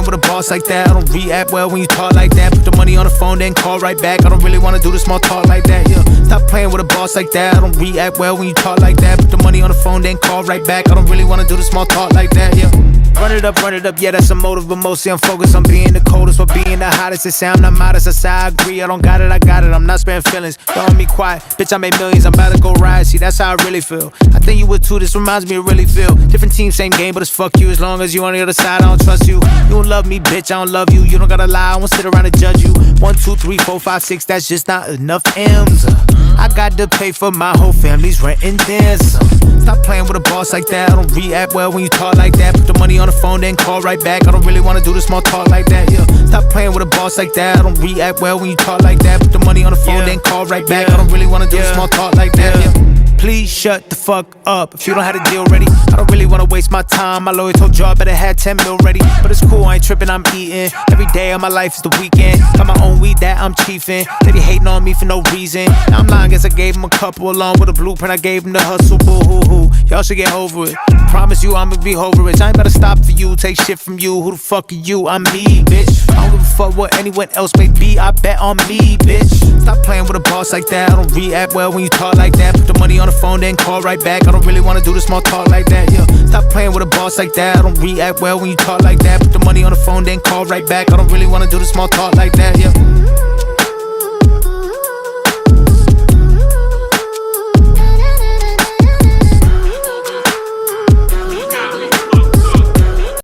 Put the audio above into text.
with a boss like that. I don't react well when you talk like that. Put the money on the phone, then call right back. I don't really wanna do the small talk like that, yeah. Stop playing with a boss like that. I don't react well when you talk like that. Put the money on the phone, then call right back. I don't really wanna do the small talk like that, yeah. Run it up, yeah, that's a motive. But mostly I'm focused on being the coldest, or being the hottest. It sound I'm modest, that's how I agree. I don't got it, I got it. I'm not sparing feelings. Don't want me quiet, bitch, I made millions. I'm about to go ride, see, that's how I really feel. I think you would too, this reminds me of really feel. Different team, same game, but it's fuck you. As long as you on the other side, I don't trust you. You don't love me, bitch, I don't love you. You don't gotta lie, I won't sit around and judge you. 1, 2, 3, 4, 5, 6, that's just not enough M's. I got to pay for my whole family's rent and then some. Stop playing with a boss like that. I don't react well when you talk like that. Put the money on the phone, then call right back. I don't really wanna do the small talk like that, yeah. Stop playing with a boss like that. I don't react well when you talk like that. Put the money on the phone, then call right back. I don't really wanna do the small talk like that, yeah. Please shut the fuck up if you don't have a deal ready. I don't really wanna waste my time. My lawyer told you I better have 10 mil ready. But it's cool, I ain't tripping, I'm eating. Every day of my life is the weekend. Got my own weed that I'm chiefing. They be hating on me for no reason. Now I'm lying, guess I gave him a couple along with a blueprint. I gave him the hustle, boo hoo hoo. Y'all should get over it. Promise you I'ma be over it. I ain't about to stop for you, take shit from you. Who the fuck are you? I'm me, bitch. I don't give a fuck what anyone else may be. I bet on me, bitch. Stop playing with a boss like that. I don't react well when you talk like that. Put the money on the phone, then call right back. I don't really wanna do the small talk like that, yeah. Stop playing with a boss like that. I don't react well when you talk like that. Put the money on the phone, then call right back. I don't really wanna do the small talk like that, yeah.